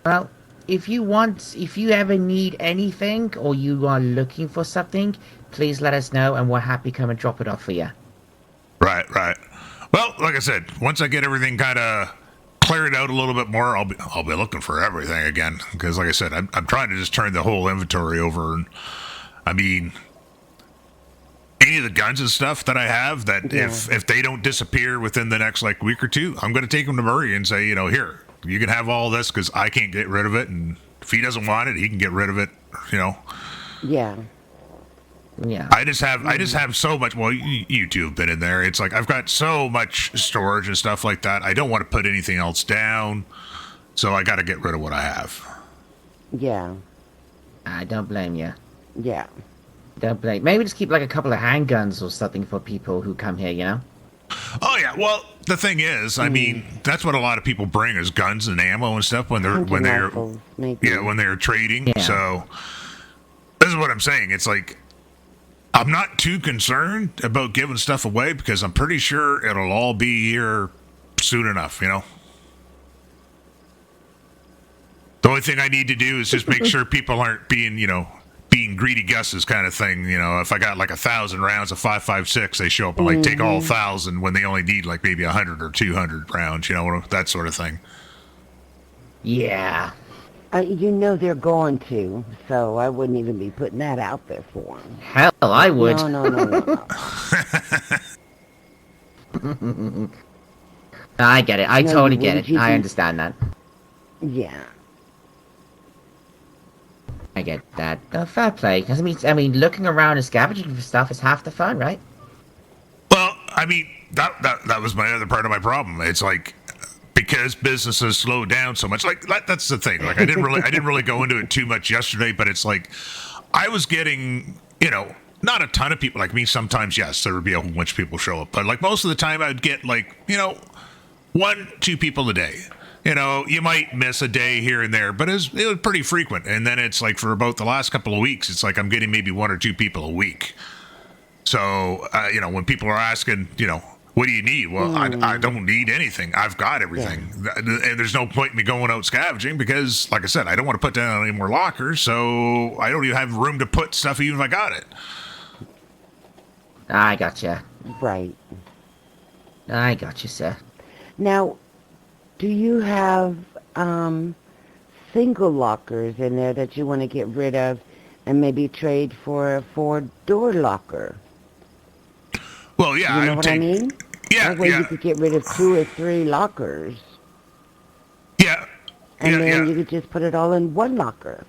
[SPEAKER 4] Well, if you ever need anything, or you are looking for something, please let us know, and we're happy to come and drop it off for you.
[SPEAKER 1] Right. Well, like I said, once I get everything kind of cleared out a little bit more, I'll be looking for everything again. Because, like I said, I'm trying to just turn the whole inventory over. And I mean, any of the guns and stuff that I have, that if they don't disappear within the next like week or two, I'm going to take them to Murray and say, here, you can have all this because I can't get rid of it, and if he doesn't want it, he can get rid of it.
[SPEAKER 5] Yeah.
[SPEAKER 4] Yeah.
[SPEAKER 1] I just have so much. Well, you two have been in there. It's like I've got so much storage and stuff like that. I don't want to put anything else down, so I got to get rid of what I have.
[SPEAKER 5] Yeah.
[SPEAKER 4] I don't blame you.
[SPEAKER 5] Yeah.
[SPEAKER 4] Don't blame. Maybe just keep like a couple of handguns or something for people who come here.
[SPEAKER 1] Oh yeah. Well, the thing is, I mean, that's what a lot of people bring is guns and ammo and stuff when they're
[SPEAKER 5] rifles, maybe.
[SPEAKER 1] when they're trading.
[SPEAKER 4] Yeah.
[SPEAKER 1] So this is what I'm saying. It's like, I'm not too concerned about giving stuff away because I'm pretty sure it'll all be here soon enough, The only thing I need to do is just make sure people aren't being greedy Gus's kind of thing. If I got like 1,000 rounds of 5.56, they show up and like take all 1,000 when they only need like maybe 100 or 200 rounds, that sort of thing.
[SPEAKER 4] Yeah.
[SPEAKER 5] They're going to, so I wouldn't even be putting that out there for them.
[SPEAKER 4] Hell, I would.
[SPEAKER 5] No.
[SPEAKER 4] I get it. I totally get it. I understand that.
[SPEAKER 5] Yeah.
[SPEAKER 4] I get that. Fair play. 'Cause I mean, looking around and scavenging for stuff is half the fun, right?
[SPEAKER 1] Well, I mean, that was my other part of my problem. It's like, because businesses slowed down so much, like that's the thing. Like I didn't really go into it too much yesterday, but it's like I was getting, not a ton of people. Like me, sometimes yes, there would be a whole bunch of people show up, but like most of the time, I'd get like 1-2 people a day. You might miss a day here and there, but it was pretty frequent. And then it's like for about the last couple of weeks, it's like I'm getting maybe 1 or 2 people a week. So when people are asking, what do you need? Well, I don't need anything. I've got everything. Yeah. And there's no point in me going out scavenging because, like I said, I don't want to put down any more lockers, so I don't even have room to put stuff even if I got it.
[SPEAKER 4] I gotcha.
[SPEAKER 5] Right.
[SPEAKER 4] I gotcha, sir.
[SPEAKER 5] Now, do you have single lockers in there that you want to get rid of and maybe trade for a 4-door locker.
[SPEAKER 1] Well, yeah,
[SPEAKER 5] You know what I mean?
[SPEAKER 1] Yeah,
[SPEAKER 5] That way
[SPEAKER 1] yeah,
[SPEAKER 5] you could get rid of 2 or 3 lockers.
[SPEAKER 1] yeah,
[SPEAKER 5] And
[SPEAKER 1] yeah,
[SPEAKER 5] then
[SPEAKER 1] yeah.
[SPEAKER 5] you could just put it all in one locker.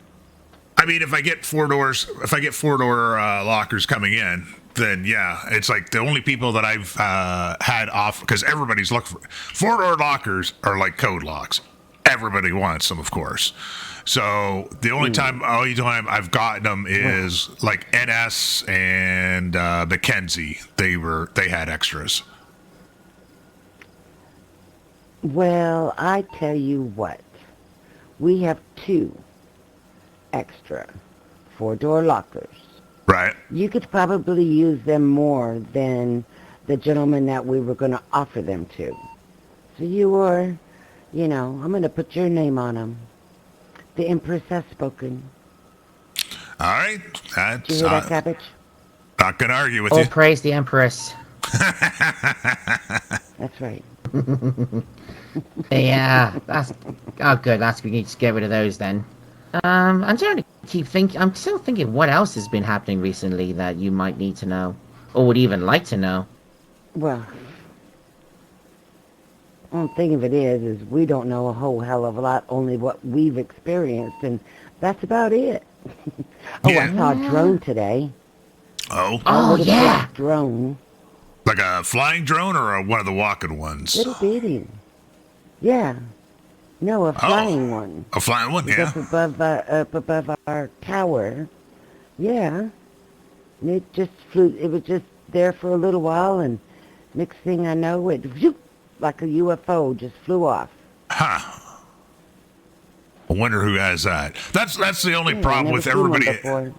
[SPEAKER 1] I mean, if I get 4-door lockers coming in, then yeah, it's like the only people that I've had off, because everybody's looking for 4-door lockers are like code locks. Everybody wants them, of course. So the only time I've gotten them is like NS and Mackenzie. They had extras.
[SPEAKER 5] Well, I tell you what. We have 2 extra 4-door lockers.
[SPEAKER 1] Right.
[SPEAKER 5] You could probably use them more than the gentleman that we were going to offer them to. So you are, I'm going to put your name on them. The Empress has spoken.
[SPEAKER 1] All right.
[SPEAKER 5] Did you hear that, Cabbage?
[SPEAKER 1] Not going to argue with
[SPEAKER 4] Oh,
[SPEAKER 1] you.
[SPEAKER 4] praise the Empress.
[SPEAKER 5] That's right.
[SPEAKER 4] Yeah, that's... Oh, good. We need to get rid of those, then. I'm trying to keep thinking... I'm still thinking what else has been happening recently that you might need to know. Or would even like to know.
[SPEAKER 5] Well, one thing of it is we don't know a whole hell of a lot, only what we've experienced, and that's about it. I saw a drone today.
[SPEAKER 1] Oh?
[SPEAKER 5] A little
[SPEAKER 4] yeah!
[SPEAKER 5] black drone.
[SPEAKER 1] Like a flying drone or one of the walking ones?
[SPEAKER 5] Little bitty. Yeah. No, a flying one.
[SPEAKER 1] A flying one, yeah.
[SPEAKER 5] Up above our tower. Yeah. And it just flew. It was just there for a little while, and next thing I know, it whoop, like a UFO just flew off.
[SPEAKER 1] Huh. I wonder who has that. That's the only
[SPEAKER 5] Yeah,
[SPEAKER 1] problem with everybody.
[SPEAKER 5] before.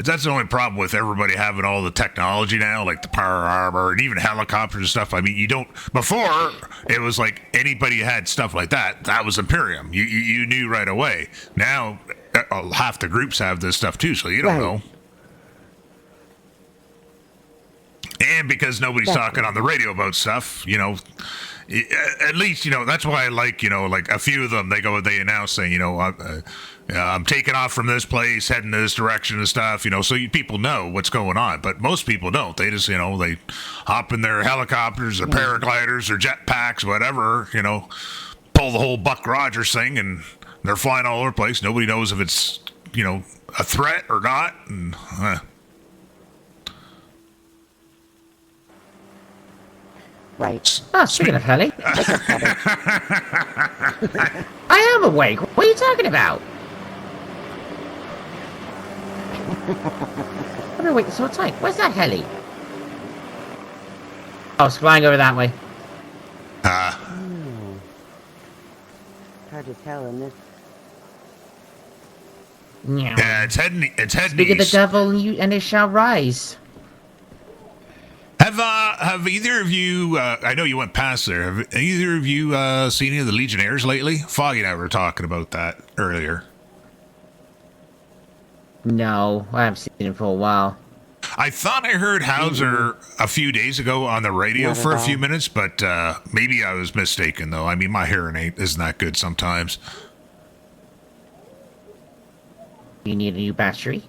[SPEAKER 1] That's the only problem with everybody having all the technology now, like the power armor and even helicopters and stuff. I mean, you don't. Before, it was like anybody who had stuff like that. That was Imperium. You knew right away. Now, half the groups have this stuff too, so you don't know. And because nobody's talking on the radio about stuff, at least, that's why I like, like a few of them, they announce saying, I'm taking off from this place, heading to this direction and stuff, so people know what's going on. But most people don't. They just, they hop in their helicopters or paragliders or jetpacks, whatever, pull the whole Buck Rogers thing, and they're flying all over the place. Nobody knows if it's, a threat or not. And,
[SPEAKER 5] Right.
[SPEAKER 4] Ah, speaking of heli. I am awake. What are you talking about? I've been waiting so tight. Where's that heli? Oh, it's flying over that way.
[SPEAKER 5] Hard to tell in this.
[SPEAKER 1] yeah, it's heading
[SPEAKER 4] Speak of the
[SPEAKER 1] east.
[SPEAKER 4] devil, and it shall rise.
[SPEAKER 1] Have either of you? I know you went past there. Have either of you seen any of the Legionnaires lately? Foggy and I were talking about that earlier.
[SPEAKER 4] No, I haven't seen him for a while.
[SPEAKER 1] I thought I heard Hauser a few days ago on the radio
[SPEAKER 5] Not
[SPEAKER 1] for
[SPEAKER 5] at
[SPEAKER 1] a few
[SPEAKER 5] all.
[SPEAKER 1] minutes, but maybe I was mistaken. Though I mean, my hearing isn't that good sometimes.
[SPEAKER 4] You need a new battery?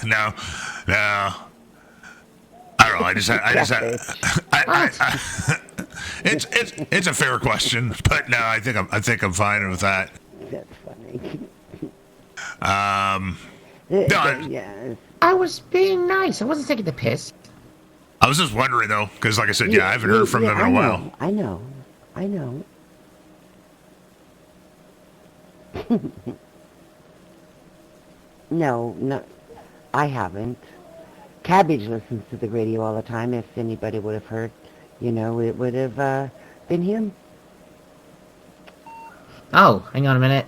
[SPEAKER 1] No. I don't know. It's a fair question, but no, I think I'm fine with that.
[SPEAKER 5] That's funny.
[SPEAKER 1] No,
[SPEAKER 4] I was being nice. I wasn't taking the piss.
[SPEAKER 1] I was just wondering though, because like I said, I haven't heard from them in a while.
[SPEAKER 5] I know. No, I haven't. Cabbage listens to the radio all the time. If anybody would have heard, it would have been him.
[SPEAKER 4] Oh, hang on a minute.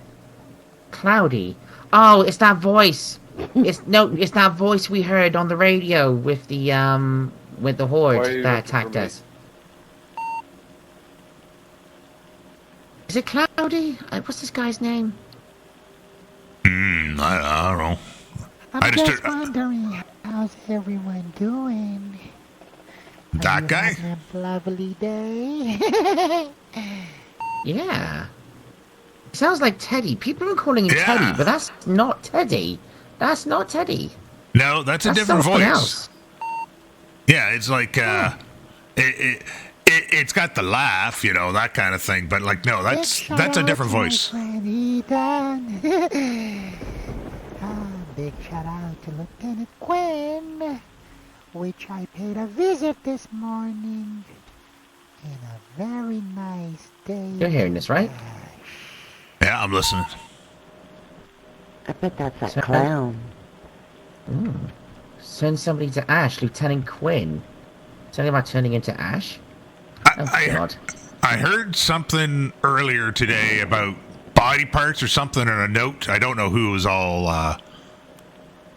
[SPEAKER 4] Cloudy. Oh, it's that voice. It's that voice we heard on the radio with the horde that attacked us. Is it Cloudy? What's this guy's name?
[SPEAKER 1] I don't know.
[SPEAKER 7] I'm just wondering, how's everyone doing?
[SPEAKER 1] That guy?
[SPEAKER 7] Having a lovely day.
[SPEAKER 4] Yeah. sounds like Teddy. People are calling him
[SPEAKER 1] Yeah.
[SPEAKER 4] Teddy, but that's not Teddy. That's not Teddy.
[SPEAKER 1] No, that's a
[SPEAKER 4] That's
[SPEAKER 1] different
[SPEAKER 4] something
[SPEAKER 1] voice.
[SPEAKER 4] else.
[SPEAKER 1] Yeah, it's like it's got the laugh, you know, that kind of thing. But like, no, that's a different voice.
[SPEAKER 7] Big shout out to Lieutenant Quinn, which I paid a visit this morning. In a very nice day.
[SPEAKER 4] You're hearing this, right?
[SPEAKER 1] Yeah, I'm listening.
[SPEAKER 5] I bet that's that
[SPEAKER 4] So-
[SPEAKER 5] clown.
[SPEAKER 4] Send somebody to Ash, Lieutenant Quinn. Something about turning into Ash? Oh, God.
[SPEAKER 1] I heard something earlier today about body parts or something in a note. I don't know who was all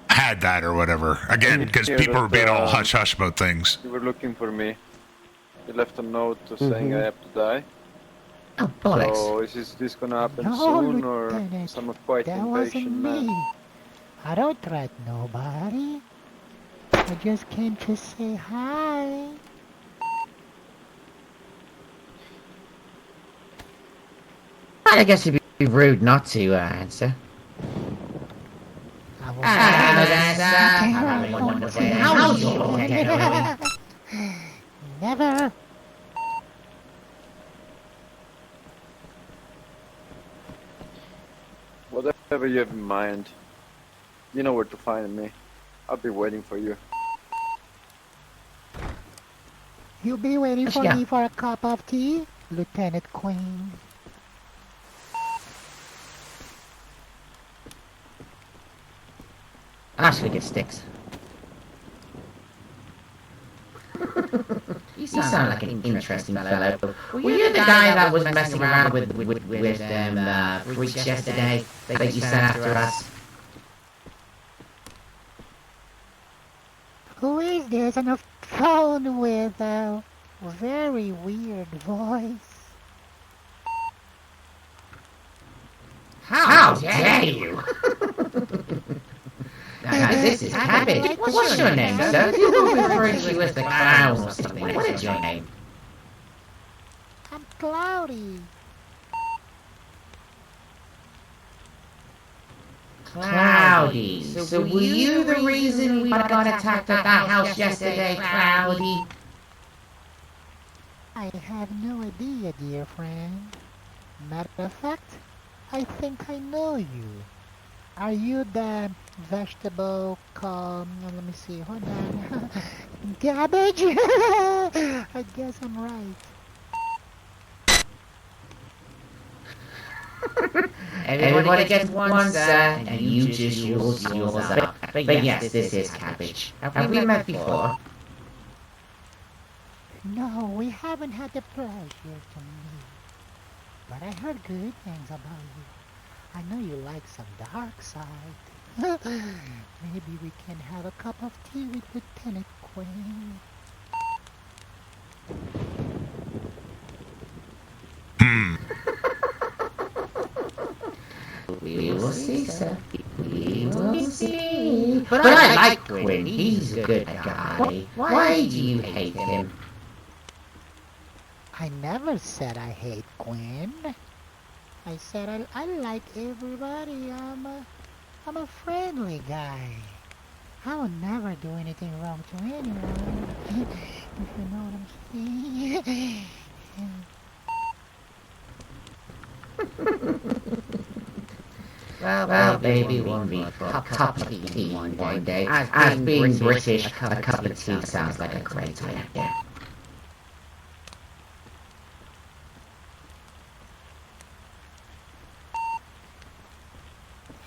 [SPEAKER 1] had that or whatever. Again, because people were being all hush-hush about things.
[SPEAKER 8] You were looking for me. You left a note saying I have to die.
[SPEAKER 4] Oh, bollocks.
[SPEAKER 8] So is this gonna happen
[SPEAKER 7] No,
[SPEAKER 8] soon, or
[SPEAKER 7] Lieutenant,
[SPEAKER 8] some quite
[SPEAKER 7] that wasn't
[SPEAKER 8] impatient man?
[SPEAKER 7] me. I don't threaten nobody. I just came to say hi.
[SPEAKER 4] I guess it'd be rude not to answer.
[SPEAKER 7] I will
[SPEAKER 4] Have a wonderful day. How's your day going?
[SPEAKER 7] Never.
[SPEAKER 8] Whatever you have in mind, you know where to find me. I'll be waiting for you.
[SPEAKER 7] You'll be waiting for
[SPEAKER 4] Yeah.
[SPEAKER 7] me for a cup of tea, Lieutenant Queen.
[SPEAKER 4] Ash will get sticks. You sound like an interesting fellow. Were you the guy that was messing around with freaks yesterday that you sent after us?
[SPEAKER 7] Who is this on a phone with a very weird voice?
[SPEAKER 4] How dare you! Now, this is Cabbage. What's your name, sir? People refer to you as the clown or something. What is your name?
[SPEAKER 7] I'm Cloudy.
[SPEAKER 4] Cloudy. So were you the reason we got attacked at that house yesterday, Cloudy?
[SPEAKER 7] I have no idea, dear friend. Matter of fact, I think I know you. Are you the vegetable let me see, hold on. Cabbage? I guess I'm right.
[SPEAKER 4] Everybody gets one, sir, and you just use yours up. But yes, this is Cabbage. Have we met before?
[SPEAKER 7] No, we haven't had the pleasure to meet. But I heard good things about you. I know you like some dark side. Maybe we can have a cup of tea with Lieutenant Quinn.
[SPEAKER 4] We will see, sir. We will see. But I like Quinn. He's a good guy. Why do you hate him?
[SPEAKER 7] I never said I hate Quinn. I said I like everybody. I'm a friendly guy. I would never do anything wrong to anyone. If you know what I'm saying.
[SPEAKER 4] Well, maybe we'll meet for a cup of tea one day. As being British, a cup of tea sounds like a great idea.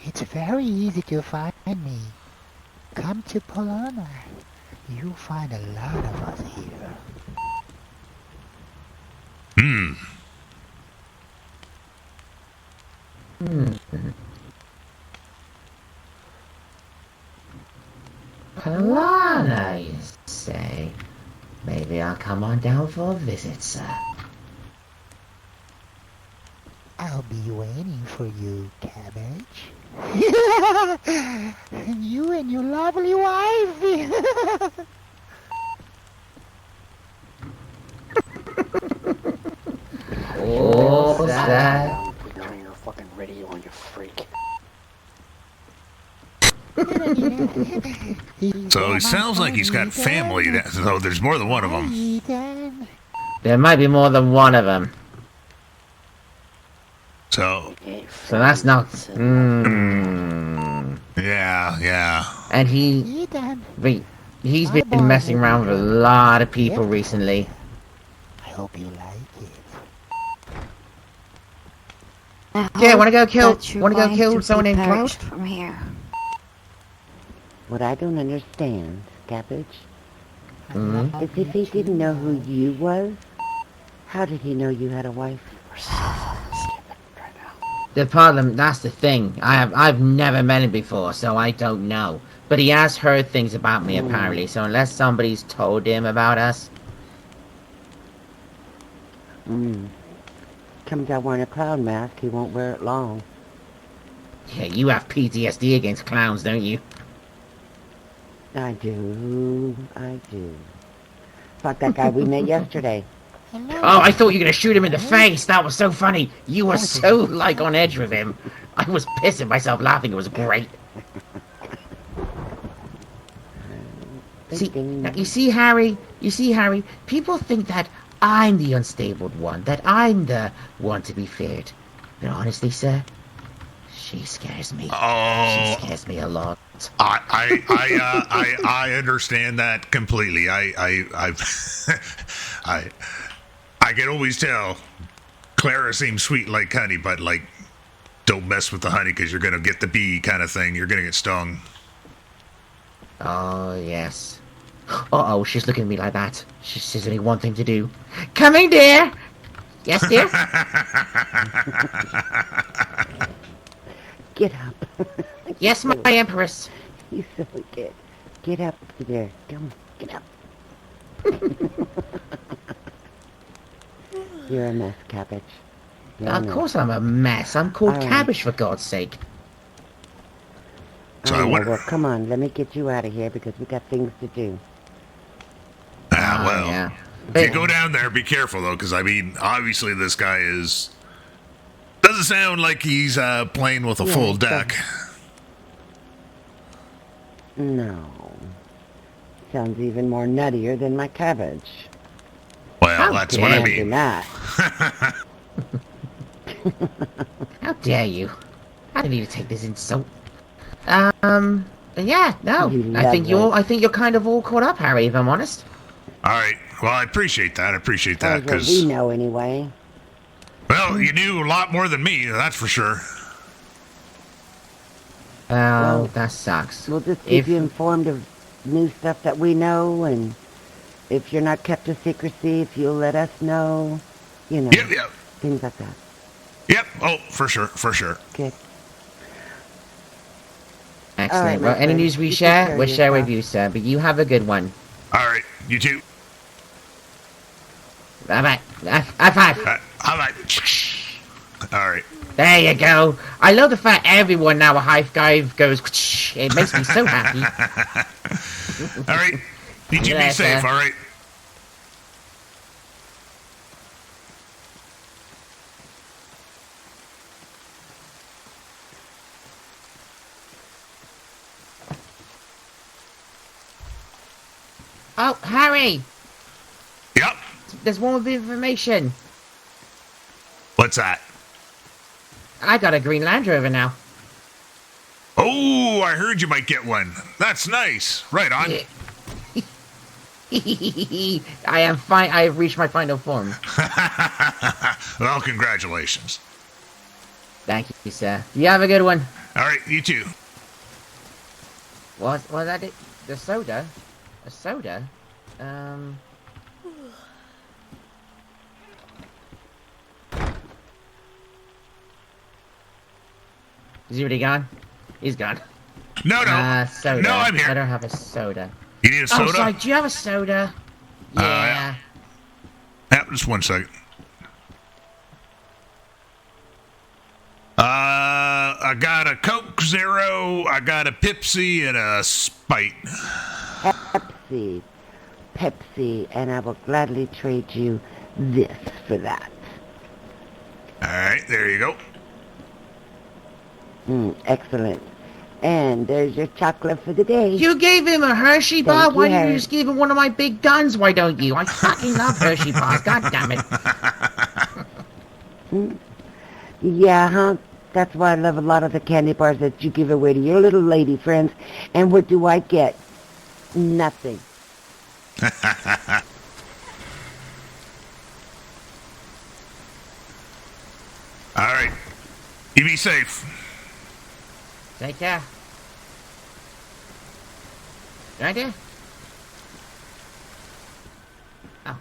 [SPEAKER 7] It's very easy to find me. Come to Polona. You'll find a lot of us here.
[SPEAKER 4] Polana, you say? Maybe I'll come on down for a visit, sir.
[SPEAKER 7] I'll be waiting for you, Cabbage. You and your lovely wife.
[SPEAKER 4] Oh, that.
[SPEAKER 8] Turn your fucking
[SPEAKER 1] So it sounds like he's got family. So there's more than one of them.
[SPEAKER 7] Ethan.
[SPEAKER 4] There might be more than one of them.
[SPEAKER 1] So
[SPEAKER 4] that's not.
[SPEAKER 1] yeah.
[SPEAKER 4] And
[SPEAKER 7] Ethan.
[SPEAKER 4] he's been messing around with a lot of people recently.
[SPEAKER 7] I hope you like it.
[SPEAKER 4] Yeah, wanna go kill someone named Cloud?
[SPEAKER 9] From here.
[SPEAKER 5] What I don't understand, Cabbage,
[SPEAKER 4] Mm-hmm.
[SPEAKER 5] is if he didn't know who you was, how did he know you had a wife?
[SPEAKER 4] The problem, that's the thing. I've never met him before, so I don't know. But he has heard things about me apparently. So unless somebody's told him about us,
[SPEAKER 5] Comes out wearing a clown mask, he won't wear it long.
[SPEAKER 4] yeah, you have PTSD against clowns, don't you?
[SPEAKER 5] I do. Fuck that guy we met yesterday.
[SPEAKER 4] Oh, I thought you were gonna shoot him in the face. That was so funny. You were so like on edge with him. I was pissing myself laughing. It was great. You see, Harry. People think that I'm the unstable one, that I'm the one to be feared. But honestly, sir, she scares me.
[SPEAKER 1] Oh,
[SPEAKER 4] She scares me a lot.
[SPEAKER 1] I understand that completely. I can always tell. Clara seems sweet like honey, but like, don't mess with the honey because you're gonna get the bee kind of thing. You're gonna get stung.
[SPEAKER 4] Oh yes. Uh-oh, she's looking at me like that. She's only one thing to do. Coming, dear. Yes, dear.
[SPEAKER 5] Get up.
[SPEAKER 4] Yes, my empress.
[SPEAKER 5] You silly kid. Get up there. Come on, get up. You're a mess, Cabbage.
[SPEAKER 4] Of course I'm a mess. I'm called Cabbage, for God's sake.
[SPEAKER 1] So
[SPEAKER 5] well, come on, let me get you out of here because we got things to do.
[SPEAKER 1] Well,
[SPEAKER 4] yeah.
[SPEAKER 1] if you go down there, be careful though, because I mean, obviously this guy doesn't sound like he's playing with a full deck.
[SPEAKER 5] No. Sounds even more nuttier than my cabbage.
[SPEAKER 1] Well, that's what I mean.
[SPEAKER 5] That.
[SPEAKER 4] How dare you? I don't need to take this insult. Yeah, no. I think you're kind of all caught up, Harry, if I'm honest.
[SPEAKER 1] All right. Well, I appreciate that. Because
[SPEAKER 5] we know anyway.
[SPEAKER 1] Well, you knew a lot more than me, that's for sure.
[SPEAKER 4] Well, that sucks.
[SPEAKER 5] We'll just keep you informed of new stuff that we know, and if you're not kept a secrecy, if you'll let us know, you know,
[SPEAKER 1] Yep.
[SPEAKER 5] things like that.
[SPEAKER 1] Yep. Oh, for sure.
[SPEAKER 5] Good.
[SPEAKER 4] Excellent.
[SPEAKER 5] Right,
[SPEAKER 4] well, any
[SPEAKER 5] friend.
[SPEAKER 4] news we
[SPEAKER 5] You
[SPEAKER 4] share,
[SPEAKER 5] take care
[SPEAKER 4] we'll
[SPEAKER 5] of
[SPEAKER 4] share with
[SPEAKER 5] yourself.
[SPEAKER 4] you, sir. But you have a good one.
[SPEAKER 1] All right. You too.
[SPEAKER 4] Bye-bye. High five.
[SPEAKER 1] All right. All right.
[SPEAKER 4] There you go. I love the fact everyone now a high five goes. It makes me so happy.
[SPEAKER 1] All right. You two be safe, all right?
[SPEAKER 4] Oh, Harry.
[SPEAKER 1] Yep.
[SPEAKER 4] There's one bit of information.
[SPEAKER 1] What's that?
[SPEAKER 4] I got a Green Land Rover now.
[SPEAKER 1] Oh, I heard you might get one. That's nice. Right on.
[SPEAKER 4] I am fine. I have reached my final form.
[SPEAKER 1] Well, congratulations.
[SPEAKER 4] Thank you, sir. You have a good one.
[SPEAKER 1] All right, you too.
[SPEAKER 4] Was that it? The soda? A soda? Is he already gone? He's gone.
[SPEAKER 1] No.
[SPEAKER 4] Soda.
[SPEAKER 1] No, I'm here.
[SPEAKER 4] I don't have a soda.
[SPEAKER 1] You need a soda?
[SPEAKER 4] Oh, sorry. Do you have a soda? Yeah.
[SPEAKER 1] Yeah, just 1 second. I got a Coke Zero, I got a Pepsi, and a Sprite.
[SPEAKER 5] Pepsi, and I will gladly trade you this for that.
[SPEAKER 1] All right, there you go.
[SPEAKER 5] Excellent. And there's your chocolate for the day.
[SPEAKER 4] You gave him a Hershey bar?
[SPEAKER 5] Thank you,
[SPEAKER 4] Why didn't you
[SPEAKER 5] Harry.
[SPEAKER 4] just give him one of my big guns? Why don't you? I fucking love Hershey bars. God damn it.
[SPEAKER 5] Yeah, huh? That's why I love a lot of the candy bars that you give away to your little lady friends. And what do I get? Nothing.
[SPEAKER 1] All right. You be safe.
[SPEAKER 4] Take care. Right there? Oh.